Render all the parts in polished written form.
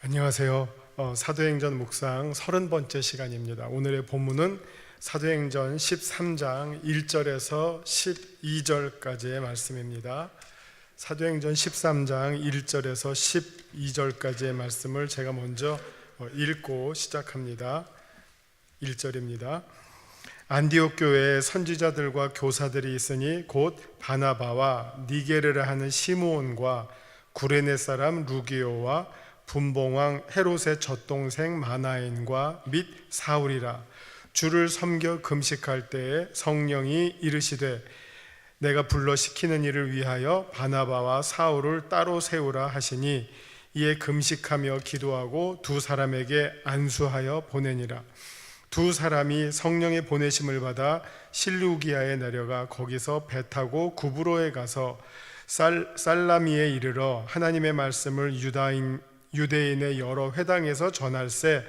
안녕하세요. 사도행전 묵상 30번째 시간입니다. 오늘의 본문은 사도행전 13장 1절에서 12절까지의 말씀입니다. 사도행전 13장 1절에서 12절까지의 말씀을 제가 먼저 읽고 시작합니다. 1절입니다. 안디옥 교회에 선지자들과 교사들이 있으니 곧 바나바와 니게르라 하는 시므온과 구레네 사람 루기오와 분봉왕 헤롯의 젖동생 마나엔과 및 사울이라. 주를 섬겨 금식할 때에 성령이 이르시되 내가 불러 시키는 일을 위하여 바나바와 사울을 따로 세우라 하시니 이에 금식하며 기도하고 두 사람에게 안수하여 보내니라. 두 사람이 성령의 보내심을 받아 실루기아에 내려가 거기서 배 타고 구브로에 가서 살라미에 이르러 하나님의 말씀을 유대인의 여러 회당에서 전할새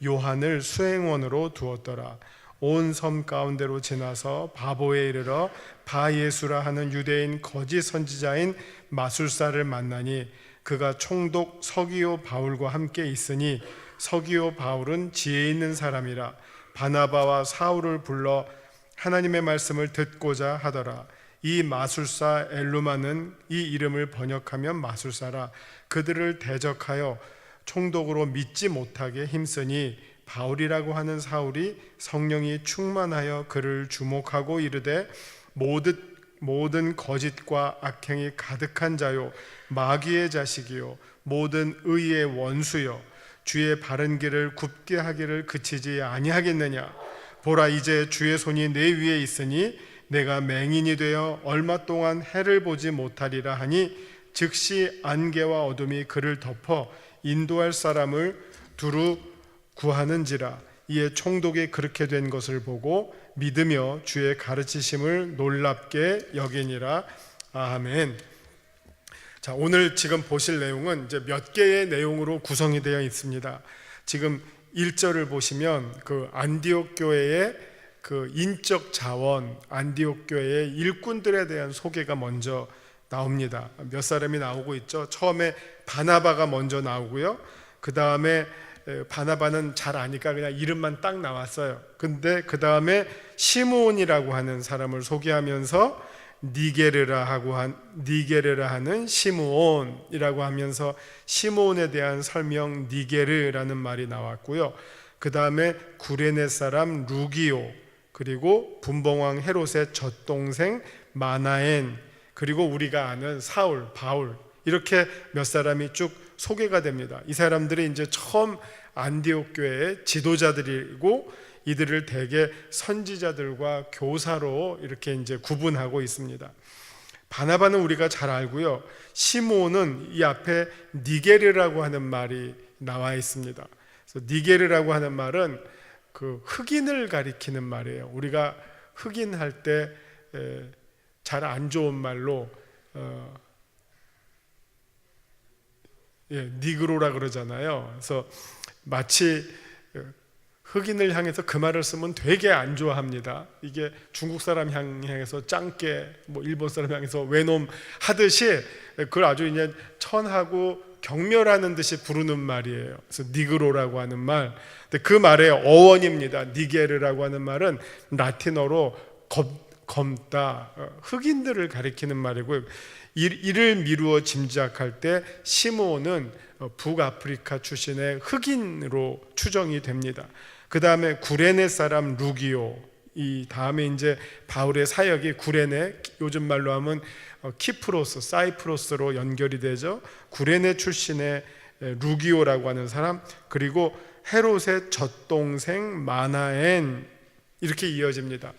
요한을 수행원으로 두었더라. 온 섬 가운데로 지나서 바보에 이르러 바예수라 하는 유대인 거짓 선지자인 마술사를 만나니 그가 총독 서기오 바울과 함께 있으니 서기오 바울은 지혜 있는 사람이라. 바나바와 사울을 불러 하나님의 말씀을 듣고자 하더라. 이 마술사 엘루마는 이 이름을 번역하면 마술사라. 그들을 대적하여 총독으로 믿지 못하게 힘쓰니 바울이라고 하는 사울이 성령이 충만하여 그를 주목하고 이르되 모든 거짓과 악행이 가득한 자요 마귀의 자식이요 모든 의의 원수요 주의 바른 길을 굽게 하기를 그치지 아니하겠느냐. 보라, 이제 주의 손이 내 위에 있으니 내가 맹인이 되어 얼마 동안 해를 보지 못하리라 하니 즉시 안개와 어둠이 그를 덮어 인도할 사람을 두루 구하는지라. 이에 총독이 그렇게 된 것을 보고 믿으며 주의 가르치심을 놀랍게 여기니라. 아멘. 자, 오늘 지금 보실 내용은 이제 몇 개의 내용으로 구성이 되어 있습니다. 지금 1절을 보시면 그 안디옥 교회의 그 인적 자원, 안디옥 교회의 일꾼들에 대한 소개가 먼저 나옵니다. 몇 사람이 나오고 있죠. 처음에 바나바가 먼저 나오고요. 그 다음에 바나바는 잘 아니까 그냥 이름만 딱 나왔어요. 근데 그 다음에 시므온이라고 하는 사람을 소개하면서 니게르라 하는 시므온이라고 하면서 시므온에 대한 설명 니게르라는 말이 나왔고요. 그 다음에 구레네 사람 루기오, 그리고 분봉왕 헤롯의 젖동생 마나엔, 그리고 우리가 아는 사울, 바울, 이렇게 몇 사람이 쭉 소개가 됩니다. 이 사람들이 이제 처음 안디옥 교회의 지도자들이고 이들을 대개 선지자들과 교사로 이렇게 이제 구분하고 있습니다. 바나바는 우리가 잘 알고요. 시므온은 이 앞에 니게르라고 하는 말이 나와 있습니다. 그래서 니게르라고 하는 말은 그 흑인을 가리키는 말이에요. 우리가 흑인할 때 잘 안 좋은 말로 니그로라 그러잖아요. 그래서 마치 흑인을 향해서 그 말을 쓰면 되게 안 좋아합니다. 이게 중국 사람 향해서 짱깨, 뭐 일본 사람 향해서 외놈 하듯이 그걸 아주 그냥 천하고 경멸하는 듯이 부르는 말이에요. 그래서 니그로라고 하는 말. 근데 그 말의 어원입니다. 니게르라고 하는 말은 라틴어로 검다, 흑인들을 가리키는 말이고요. 이를 미루어 짐작할 때 시므온은 북아프리카 출신의 흑인으로 추정이 됩니다. 그 다음에 구레네 사람 루기오, 이 다음에 이제 바울의 사역이 구레네, 요즘 말로 하면 키프로스, 사이프러스로 연결이 되죠. 구레네 출신의 루기오라고 하는 사람, 그리고 헤롯의 젖동생 마나엔, 이렇게 이어집니다.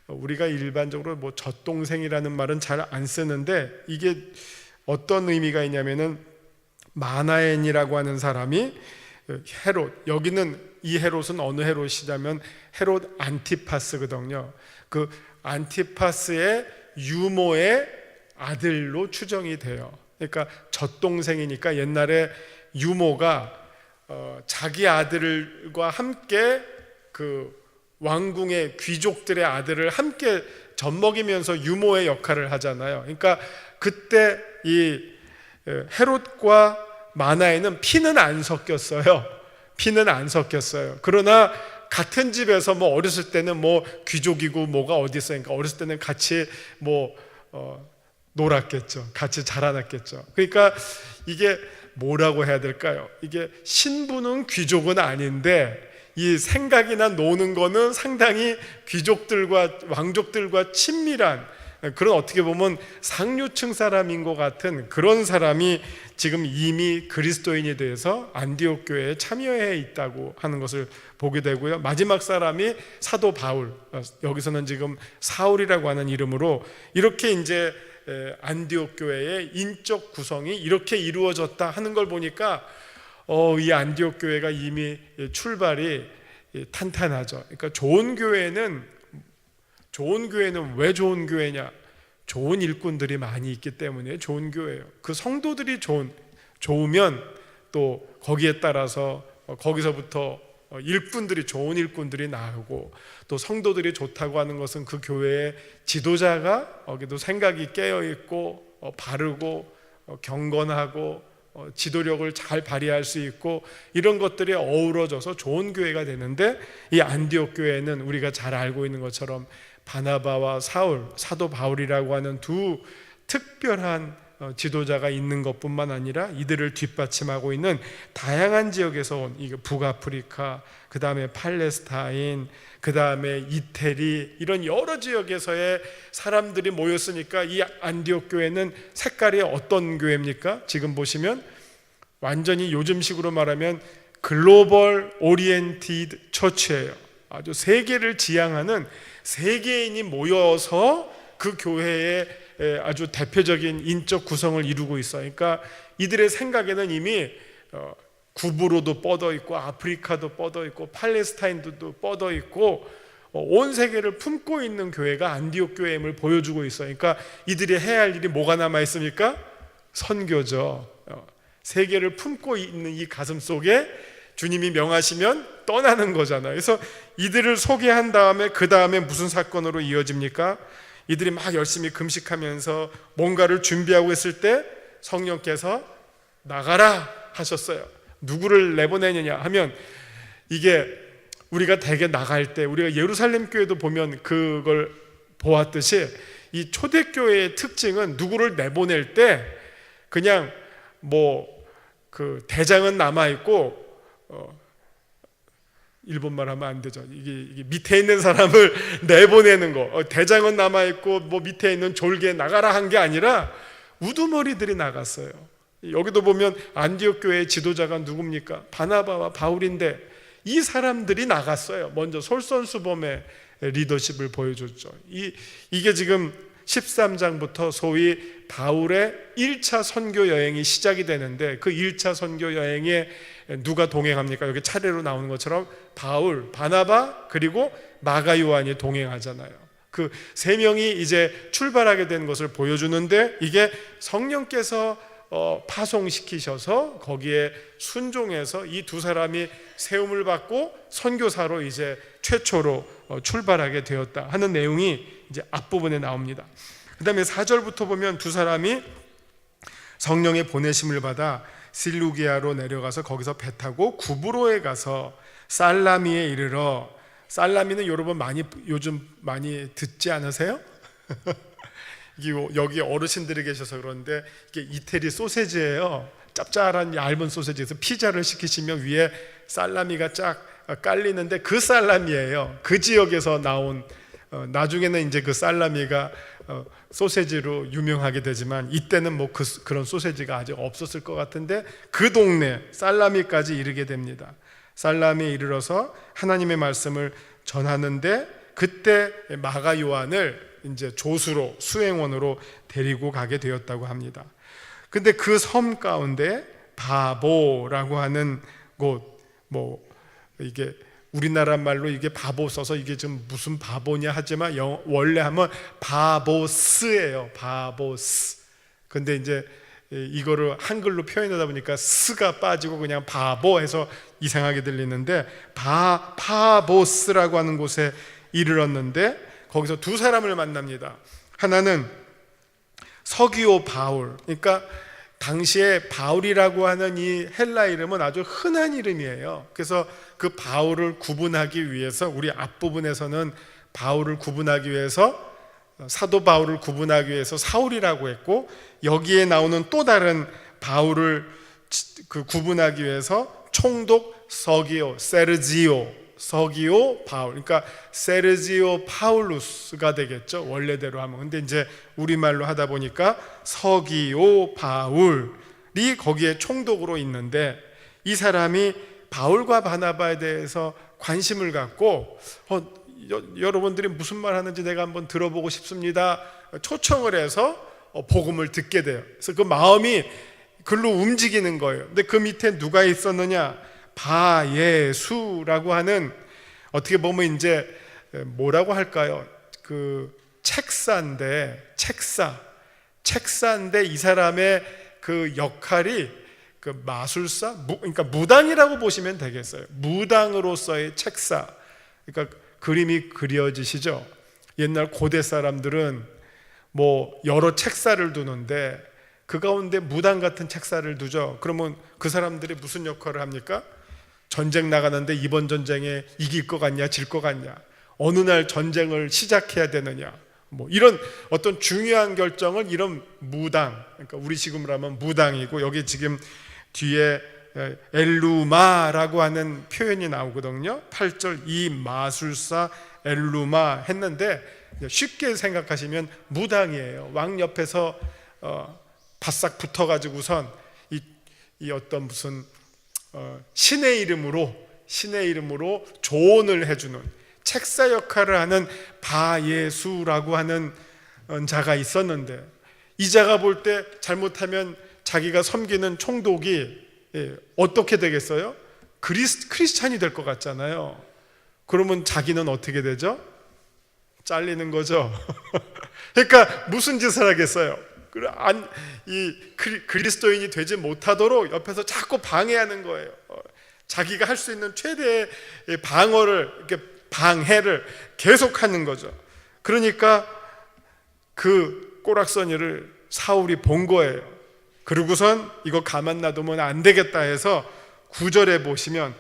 우리가 일반적으로 뭐 젖동생이라는 말은 잘 안 쓰는데 이게 어떤 의미가 있냐면은 마나엔이라고 하는 사람이 헤롯, 여기는 이 헤롯은 어느 헤롯이냐면 헤롯 안티파스거든요. 그 안티파스의 유모의 아들로 추정이 돼요. 그러니까 젖동생이니까 옛날에 유모가 자기 아들과 함께 그 왕궁의 귀족들의 아들을 함께 젖먹이면서 유모의 역할을 하잖아요. 그러니까 그때 이 헤롯과 마나에는 피는 안 섞였어요. 피는 안 섞였어요. 그러나 같은 집에서 뭐 어렸을 때는 뭐 귀족이고 뭐가 어디 있으니까 어렸을 때는 같이 뭐 놀았겠죠. 같이 자라났겠죠. 그러니까 이게 뭐라고 해야 될까요? 이게 신부는 귀족은 아닌데 이 생각이나 노는 거는 상당히 귀족들과 왕족들과 친밀한 그런, 어떻게 보면 상류층 사람인 것 같은 그런 사람이 지금 이미 그리스도인이 돼서 안디옥 교회에 참여해 있다고 하는 것을 보게 되고요. 마지막 사람이 사도 바울, 여기서는 지금 사울이라고 하는 이름으로 이렇게 이제 안디옥 교회의 인적 구성이 이렇게 이루어졌다 하는 걸 보니까 이 안디옥 교회가 이미 출발이 탄탄하죠. 그러니까 좋은 교회는 왜 좋은 교회냐? 좋은 일꾼들이 많이 있기 때문에 좋은 교회예요. 그 성도들이 좋으면 또 거기에 따라서 거기서부터 일꾼들이, 좋은 일꾼들이 나오고, 또 성도들이 좋다고 하는 것은 그 교회의 지도자가 거기도 생각이 깨어있고 바르고 경건하고 지도력을 잘 발휘할 수 있고, 이런 것들이 어우러져서 좋은 교회가 되는데, 이 안디옥 교회는 우리가 잘 알고 있는 것처럼 바나바와 사울, 사도 바울이라고 하는 두 특별한 지도자가 있는 것뿐만 아니라 이들을 뒷받침하고 있는 다양한 지역에서 온, 이게 북아프리카, 그 다음에 팔레스타인, 그 다음에 이태리, 이런 여러 지역에서의 사람들이 모였으니까 이 안디옥 교회는 색깔이 어떤 교회입니까? 지금 보시면 완전히 요즘식으로 말하면 글로벌 오리엔티드 처치예요. 아주 세계를 지향하는 세계인이 모여서 그 교회의 아주 대표적인 인적 구성을 이루고 있어요. 그러니까 이들의 생각에는 이미 구부로도 뻗어 있고, 아프리카도 뻗어 있고, 팔레스타인도 뻗어 있고, 온 세계를 품고 있는 교회가 안디옥 교회임을 보여주고 있어요. 그러니까 이들이 해야 할 일이 뭐가 남아 있습니까? 선교죠. 세계를 품고 있는 이 가슴 속에 주님이 명하시면 떠나는 거잖아요. 그래서 이들을 소개한 다음에 그 다음에 무슨 사건으로 이어집니까? 이들이 막 열심히 금식하면서 뭔가를 준비하고 있을 때 성령께서 나가라 하셨어요. 누구를 내보내느냐 하면, 이게 우리가 대개 나갈 때, 우리가 예루살렘 교회도 보면 그걸 보았듯이, 이 초대교회의 특징은 누구를 내보낼 때 그냥 그 대장은 남아있고, 일본말 하면 안 되죠. 이게 밑에 있는 사람을 내보내는 거. 대장은 남아있고 밑에 있는 졸개 나가라 한 게 아니라 우두머리들이 나갔어요. 여기도 보면 안디옥 교회의 지도자가 누굽니까? 바나바와 바울인데 이 사람들이 나갔어요. 먼저 솔선수범의 리더십을 보여줬죠. 이게 지금 13장부터 소위 바울의 1차 선교 여행이 시작이 되는데, 그 1차 선교 여행에 누가 동행합니까? 여기 차례로 나오는 것처럼 바울, 바나바, 그리고 마가 요한이 동행하잖아요. 그 세 명이 이제 출발하게 된 것을 보여주는데, 이게 성령께서 파송시키셔서 거기에 순종해서 이 두 사람이 세움을 받고 선교사로 이제 최초로 출발하게 되었다 하는 내용이 이제 앞부분에 나옵니다. 그 다음에 4절부터 보면 두 사람이 성령의 보내심을 받아 실루기아로 내려가서 거기서 배 타고 구브로에 가서 살라미에 이르러, 살라미는 여러분 요즘 많이 듣지 않으세요? 여기 어르신들이 계셔서 그런데 이게 이태리 소세지예요. 짭짤한 얇은 소세지에서 피자를 시키시면 위에 살라미가 쫙 깔리는데 그 살라미예요. 그 지역에서 나온, 나중에는 이제 그 살라미가 소세지로 유명하게 되지만 이때는 그런 소세지가 아직 없었을 것 같은데, 그 동네 살라미까지 이르게 됩니다. 살라미에 이르러서 하나님의 말씀을 전하는데, 그때 마가 요한을 이제 조수로, 수행원으로 데리고 가게 되었다고 합니다. 근데 그 섬 가운데 바보라고 하는 곳, 이게 우리나라 말로 이게 바보 써서 이게 좀 무슨 바보냐 하지만 원래 하면 바보스예요. 바보스. 근데 이제 이거를 한글로 표현하다 보니까 스가 빠지고 그냥 바보 해서 이상하게 들리는데, 바보스라고 하는 곳에 이르렀는데 거기서 두 사람을 만납니다. 하나는 서기오 바울, 그러니까 당시에 바울이라고 하는 이 헬라 이름은 아주 흔한 이름이에요. 그래서 그 바울을 구분하기 위해서 우리 앞부분에서는 바울을 구분하기 위해서 사도 바울을 구분하기 위해서 사울이라고 했고, 여기에 나오는 또 다른 바울을 구분하기 위해서 총독 서기오, 서기오 바울, 그러니까 세르지오 파울루스가 되겠죠, 원래대로 하면. 근데 이제 우리말로 하다 보니까 서기오 바울이 거기에 총독으로 있는데, 이 사람이 바울과 바나바에 대해서 관심을 갖고 여러분들이 무슨 말 하는지 내가 한번 들어보고 싶습니다, 초청을 해서 복음을 듣게 돼요. 그래서 그 마음이 글로 움직이는 거예요. 근데 그 밑에 누가 있었느냐? 바예수라고 하는, 어떻게 보면 이제 뭐라고 할까요? 그 책사인데, 책사인데 이 사람의 그 역할이 그 마술사, 그러니까 무당이라고 보시면 되겠어요. 무당으로서의 책사. 그러니까 그림이 그려지시죠? 옛날 고대 사람들은 뭐 여러 책사를 두는데 그 가운데 무당 같은 책사를 두죠. 그러면 그 사람들이 무슨 역할을 합니까? 전쟁 나가는데 이번 전쟁에 이길 것 같냐, 질 것 같냐, 어느 날 전쟁을 시작해야 되느냐, 뭐 이런 어떤 중요한 결정을 이런 무당, 그러니까 우리 지금으로 하면 무당이고, 여기 지금 뒤에 엘루마라고 하는 표현이 나오거든요. 8절 이 마술사 엘루마 했는데, 쉽게 생각하시면 무당이에요. 왕 옆에서 바싹 붙어가지고선 이 어떤 무슨 신의 이름으로 조언을 해주는 책사 역할을 하는 바예수라고 하는 자가 있었는데, 이 자가 볼 때 잘못하면 자기가 섬기는 총독이 어떻게 되겠어요? 크리스찬이 될 것 같잖아요. 그러면 자기는 어떻게 되죠? 잘리는 거죠. 그러니까 무슨 짓을 하겠어요? 이 그리스도인이 되지 못하도록 옆에서 자꾸 방해하는 거예요. 자기가 할 수 있는 최대의 방해를 계속하는 거죠. 그러니까 그 꼬락서니를 사울이 본 거예요. 그러고선 이거 가만 놔두면 안 되겠다 해서 9절에 보시면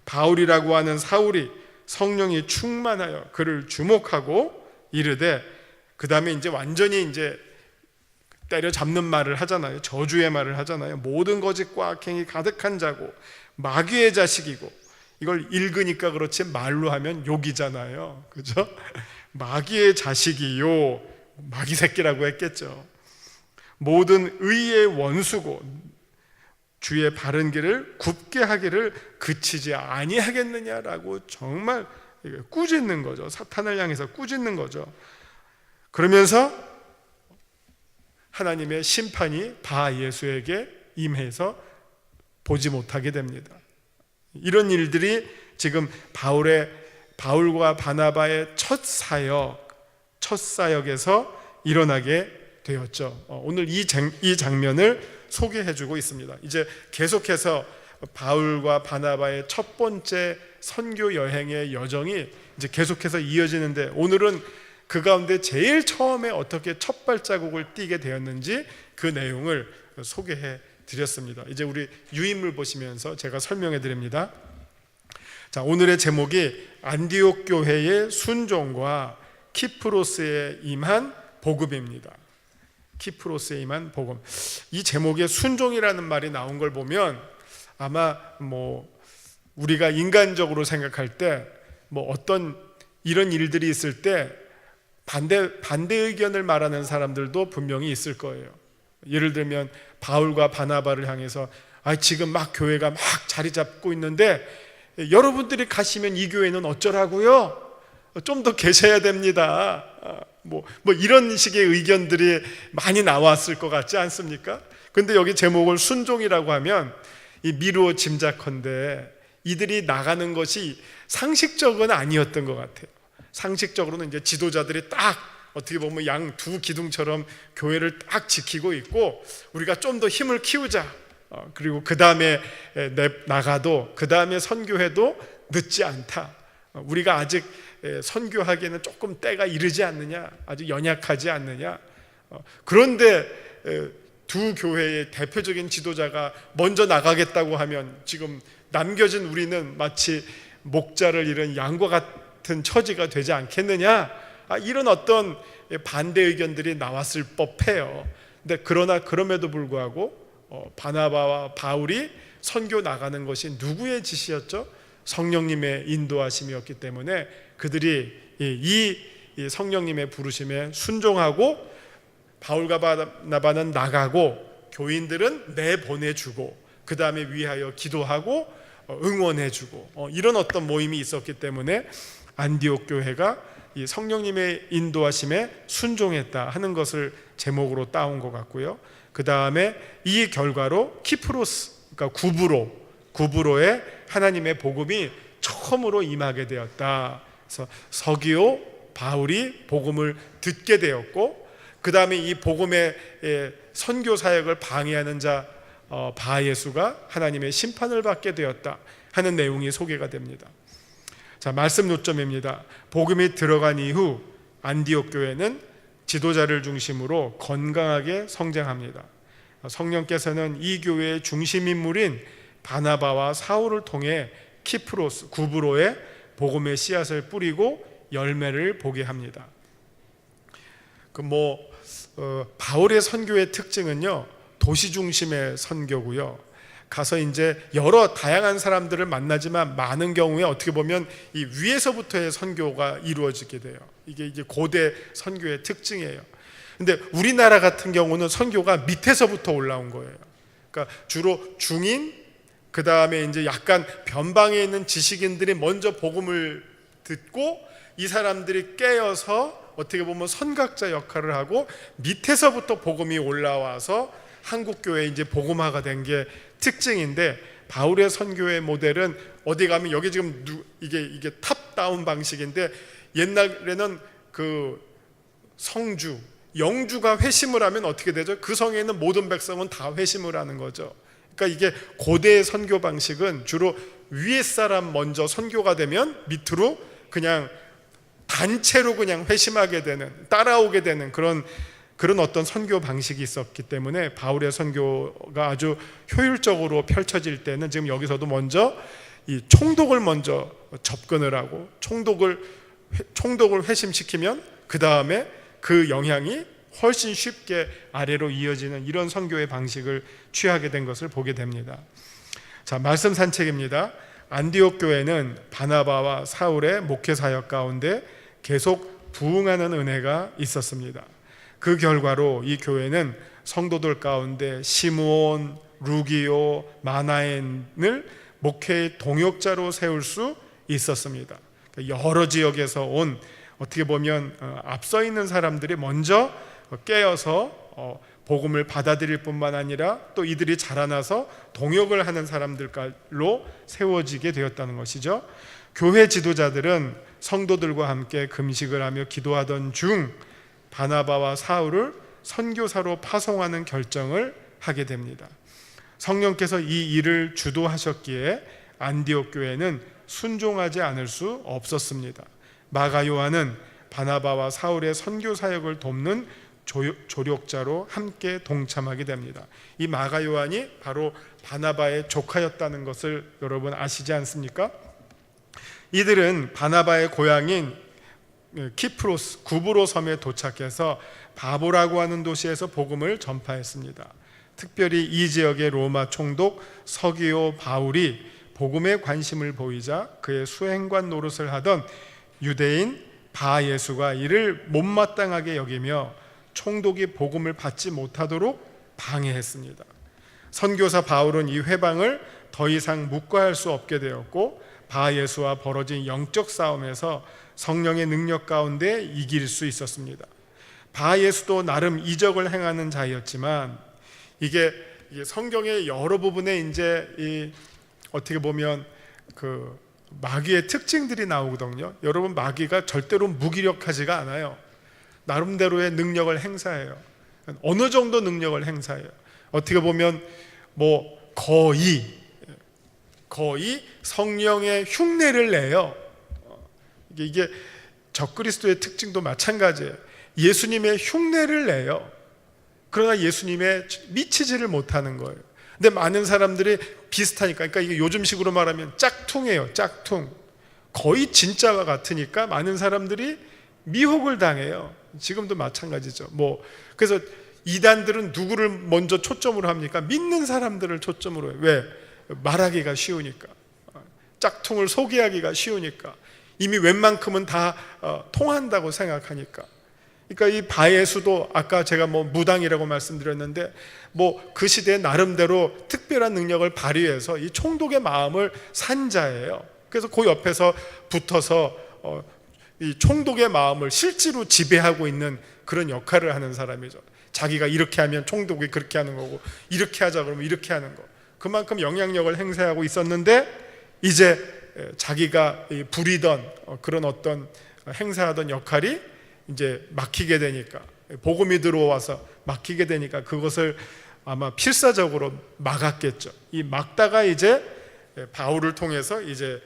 바울이라고 하는 사울이 성령이 충만하여 그를 주목하고 이르되, 그 다음에 이제 완전히 이제 때려잡는 말을 하잖아요. 저주의 말을 하잖아요. 모든 거짓과 악행이 가득한 자고 마귀의 자식이고, 이걸 읽으니까 그렇지 말로 하면 욕이잖아요. 그죠? 마귀의 자식이요, 마귀 새끼라고 했겠죠. 모든 의의 원수고 주의 바른 길을 굽게 하기를 그치지 아니하겠느냐라고 정말 꾸짖는 거죠. 사탄을 향해서 꾸짖는 거죠. 그러면서 하나님의 심판이 바예수에게 임해서 보지 못하게 됩니다. 이런 일들이 지금 바울과 바나바의 첫 사역에서 일어나게 되었죠. 오늘 이 장면을 소개해주고 있습니다. 이제 계속해서 바울과 바나바의 첫 번째 선교 여행의 여정이 이제 계속해서 이어지는데, 오늘은 그 가운데 제일 처음에 어떻게 첫 발자국을 띄게 되었는지 그 내용을 소개해 드렸습니다. 이제 우리 유인물 보시면서 제가 설명해 드립니다. 자, 오늘의 제목이 안디옥 교회의 순종과 키프로스에 임한 복음입니다. 키프로스에 임한 복음. 이 제목에 순종이라는 말이 나온 걸 보면 아마 우리가 인간적으로 생각할 때 어떤 이런 일들이 있을 때 반대 의견을 말하는 사람들도 분명히 있을 거예요. 예를 들면 바울과 바나바를 향해서 지금 막 교회가 막 자리 잡고 있는데 여러분들이 가시면 이 교회는 어쩌라고요? 좀 더 계셔야 됩니다. 이런 식의 의견들이 많이 나왔을 것 같지 않습니까? 근데 여기 제목을 순종이라고 하면 미루어 짐작컨대 이들이 나가는 것이 상식적은 아니었던 것 같아요. 상식적으로는 이제 지도자들이 딱 어떻게 보면 양 두 기둥처럼 교회를 딱 지키고 있고, 우리가 좀 더 힘을 키우자, 그리고 그 다음에 나가도 그 다음에 선교해도 늦지 않다, 우리가 아직 선교하기에는 조금 때가 이르지 않느냐, 아직 연약하지 않느냐. 그런데 두 교회의 대표적인 지도자가 먼저 나가겠다고 하면 지금 남겨진 우리는 마치 목자를 잃은 양과 같은 처지가 되지 않겠느냐, 이런 어떤 반대 의견들이 나왔을 법해요. 근데 그럼에도 불구하고 바나바와 바울이 선교 나가는 것이 누구의 지시였죠? 성령님의 인도하심이었기 때문에 그들이 이 성령님의 부르심에 순종하고 바울과 바나바는 나가고 교인들은 내보내주고 그 다음에 위하여 기도하고 응원해주고 이런 어떤 모임이 있었기 때문에 안디옥 교회가 이 성령님의 인도하심에 순종했다 하는 것을 제목으로 따온 것 같고요. 그 다음에 이 결과로 키프로스, 그러니까 구브로에 하나님의 복음이 처음으로 임하게 되었다. 그래서 서기오 바울이 복음을 듣게 되었고, 그 다음에 이 복음의 선교 사역을 방해하는 자 바예수가 하나님의 심판을 받게 되었다 하는 내용이 소개가 됩니다. 자, 말씀 요점입니다. 복음이 들어간 이후 안디옥 교회는 지도자를 중심으로 건강하게 성장합니다. 성령께서는 이 교회의 중심 인물인 바나바와 사울을 통해 키프로스, 구브로에 복음의 씨앗을 뿌리고 열매를 보게 합니다. 바울의 선교의 특징은요, 도시 중심의 선교고요. 가서 이제 여러 다양한 사람들을 만나지만 많은 경우에 어떻게 보면 이 위에서부터의 선교가 이루어지게 돼요. 이게 고대 선교의 특징이에요. 근데 우리나라 같은 경우는 선교가 밑에서부터 올라온 거예요. 그러니까 주로 중인, 그 다음에 이제 약간 변방에 있는 지식인들이 먼저 복음을 듣고 이 사람들이 깨어서 어떻게 보면 선각자 역할을 하고 밑에서부터 복음이 올라와서 한국교회 이제 복음화가 된 게 특징인데, 바울의 선교의 모델은 어디 가면 여기 지금 이게 탑다운 방식인데, 옛날에는 그 성주, 영주가 회심을 하면 어떻게 되죠? 그 성에 있는 모든 백성은 다 회심을 하는 거죠. 그러니까 이게 고대의 선교 방식은 주로 위에 사람 먼저 선교가 되면 밑으로 그냥 단체로 그냥 회심하게 되는, 따라오게 되는 그런 어떤 선교 방식이 있었기 때문에 바울의 선교가 아주 효율적으로 펼쳐질 때는 지금 여기서도 먼저 이 총독을 먼저 접근을 하고 총독을 회심시키면 그 다음에 그 영향이 훨씬 쉽게 아래로 이어지는 이런 선교의 방식을 취하게 된 것을 보게 됩니다. 자, 말씀 산책입니다. 안디옥 교회는 바나바와 사울의 목회 사역 가운데 계속 부흥하는 은혜가 있었습니다. 그 결과로 이 교회는 성도들 가운데 시므온, 루기오, 마나엔을 목회의 동역자로 세울 수 있었습니다. 여러 지역에서 온 어떻게 보면 앞서 있는 사람들이 먼저 깨어서 복음을 받아들일 뿐만 아니라 또 이들이 자라나서 동역을 하는 사람들로 세워지게 되었다는 것이죠. 교회 지도자들은 성도들과 함께 금식을 하며 기도하던 중 바나바와 사울을 선교사로 파송하는 결정을 하게 됩니다. 성령께서 이 일을 주도하셨기에 안디옥 교회는 순종하지 않을 수 없었습니다. 마가 요한은 바나바와 사울의 선교 사역을 돕는 조력자로 함께 동참하게 됩니다. 이 마가 요한이 바로 바나바의 조카였다는 것을 여러분 아시지 않습니까? 이들은 바나바의 고향인 키프로스, 구브로 섬에 도착해서 바보라고 하는 도시에서 복음을 전파했습니다. 특별히 이 지역의 로마 총독 서기오 바울이 복음에 관심을 보이자 그의 수행관 노릇을 하던 유대인 바예수가 이를 못마땅하게 여기며 총독이 복음을 받지 못하도록 방해했습니다. 선교사 바울은 이 회방을 더 이상 묵과할 수 없게 되었고, 바예수와 벌어진 영적 싸움에서 성령의 능력 가운데 이길 수 있었습니다. 바예수도 나름 이적을 행하는 자였지만 이게 성경의 여러 부분에 이제 어떻게 보면 그 마귀의 특징들이 나오거든요. 여러분, 마귀가 절대로 무기력하지가 않아요. 나름대로의 능력을 행사해요. 어느 정도 능력을 행사해요. 어떻게 보면 거의 성령의 흉내를 내요. 이게 적그리스도의 특징도 마찬가지예요. 예수님의 흉내를 내요. 그러나 예수님에 미치지를 못하는 거예요. 근데 많은 사람들이 비슷하니까, 그러니까 이게 요즘식으로 말하면 짝퉁이에요. 짝퉁. 거의 진짜와 같으니까 많은 사람들이 미혹을 당해요. 지금도 마찬가지죠. 그래서 이단들은 누구를 먼저 초점으로 합니까? 믿는 사람들을 초점으로 해요. 왜? 말하기가 쉬우니까. 짝퉁을 소개하기가 쉬우니까. 이미 웬만큼은 다 통한다고 생각하니까. 그러니까 이 바예수도 아까 제가 무당이라고 말씀드렸는데 그 시대에 나름대로 특별한 능력을 발휘해서 이 총독의 마음을 산 자예요. 그래서 그 옆에서 붙어서 이 총독의 마음을 실제로 지배하고 있는 그런 역할을 하는 사람이죠. 자기가 이렇게 하면 총독이 그렇게 하는 거고, 이렇게 하자 그러면 이렇게 하는 거. 그만큼 영향력을 행사하고 있었는데 이제 자기가 부리던 그런 어떤 행사하던 역할이 이제 막히게 되니까, 복음이 들어와서 막히게 되니까 그것을 아마 필사적으로 막았겠죠. 이 막다가 이제 바울을 통해서 이제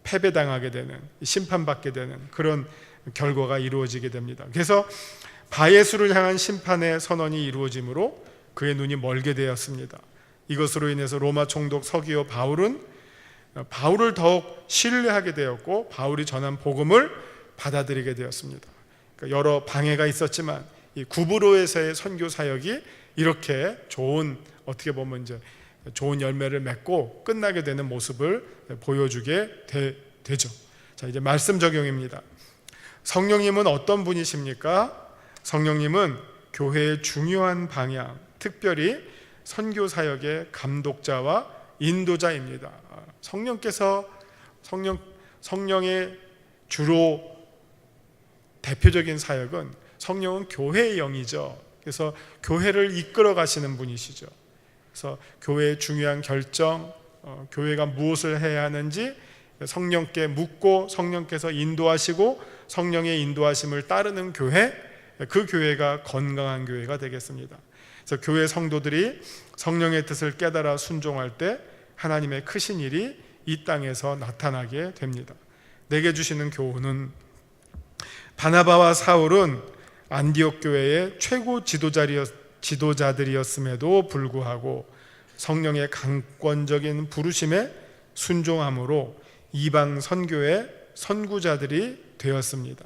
패배당하게 되는, 심판받게 되는 그런 결과가 이루어지게 됩니다. 그래서 바예수를 향한 심판의 선언이 이루어지므로 그의 눈이 멀게 되었습니다. 이것으로 인해서 로마 총독 서기오 바울은 바울을 더욱 신뢰하게 되었고 바울이 전한 복음을 받아들이게 되었습니다. 그러니까 여러 방해가 있었지만 이 구브로에서의 선교 사역이 이렇게 좋은, 어떻게 보면 이제 좋은 열매를 맺고 끝나게 되는 모습을 보여주게 되죠. 자, 이제 말씀 적용입니다. 성령님은 어떤 분이십니까? 성령님은 교회의 중요한 방향, 특별히 선교 사역의 감독자와 인도자입니다. 성령의 주로 대표적인 사역은, 성령은 교회의 영이죠. 그래서 교회를 이끌어 가시는 분이시죠. 그래서 교회의 중요한 결정, 교회가 무엇을 해야 하는지 성령께 묻고 성령께서 인도하시고 성령의 인도하심을 따르는 교회, 그 교회가 건강한 교회가 되겠습니다. 그래서 교회 성도들이 성령의 뜻을 깨달아 순종할 때 하나님의 크신 일이 이 땅에서 나타나게 됩니다. 내게 주시는 교훈은, 바나바와 사울은 안디옥 교회의 최고 지도자들이었음에도 불구하고 성령의 강권적인 부르심에 순종함으로 이방 선교의 선구자들이 되었습니다.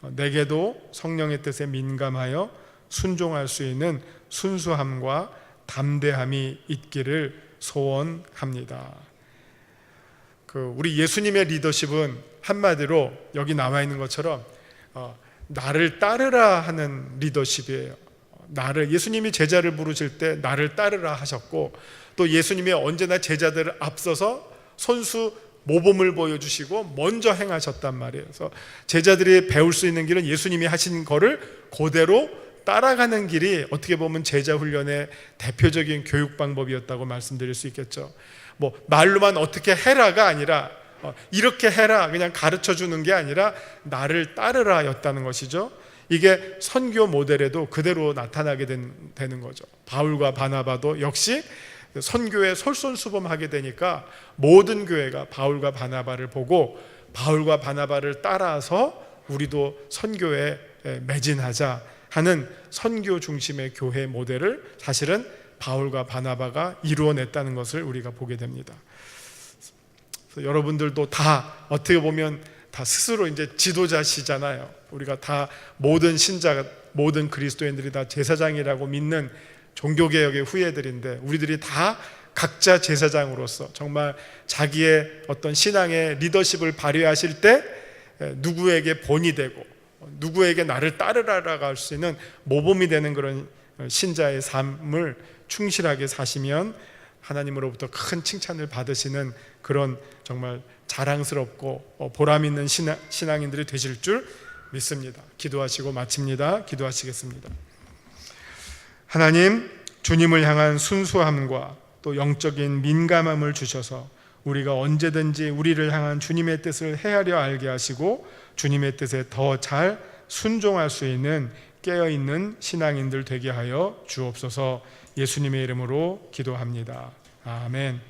내게도 성령의 뜻에 민감하여 순종할 수 있는 순수함과 담대함이 있기를 소원합니다. 우리 예수님의 리더십은 한마디로 여기 나와 있는 것처럼 나를 따르라 하는 리더십이에요. 예수님이 제자를 부르실 때 나를 따르라 하셨고, 또 예수님이 언제나 제자들을 앞서서 손수 모범을 보여주시고 먼저 행하셨단 말이에요. 그래서 제자들이 배울 수 있는 길은 예수님이 하신 거를 그대로 따라가는 길이 어떻게 보면 제자 훈련의 대표적인 교육 방법이었다고 말씀드릴 수 있겠죠. 말로만 어떻게 해라가 아니라, 이렇게 해라 그냥 가르쳐 주는 게 아니라 나를 따르라 였다는 것이죠. 이게 선교 모델에도 그대로 나타나게 되는 거죠. 바울과 바나바도 역시 선교에 솔선수범하게 되니까 모든 교회가 바울과 바나바를 보고 바울과 바나바를 따라서 우리도 선교에 매진하자 하는 선교 중심의 교회 모델을 사실은 바울과 바나바가 이루어냈다는 것을 우리가 보게 됩니다. 그래서 여러분들도 다 어떻게 보면 다 스스로 이제 지도자시잖아요. 우리가 다 모든 신자, 모든 그리스도인들이 다 제사장이라고 믿는 종교개혁의 후예들인데, 우리들이 다 각자 제사장으로서 정말 자기의 어떤 신앙의 리더십을 발휘하실 때 누구에게 본이 되고 누구에게 나를 따르라라고 할 수 있는 모범이 되는 그런 신자의 삶을 충실하게 사시면 하나님으로부터 큰 칭찬을 받으시는 그런 정말 자랑스럽고 보람 있는 신앙인들이 되실 줄 믿습니다. 기도하시고 마칩니다. 기도하시겠습니다. 하나님, 주님을 향한 순수함과 또 영적인 민감함을 주셔서 우리가 언제든지 우리를 향한 주님의 뜻을 헤아려 알게 하시고 주님의 뜻에 더 잘 순종할 수 있는 깨어있는 신앙인들 되게 하여 주옵소서. 예수님의 이름으로 기도합니다. 아멘.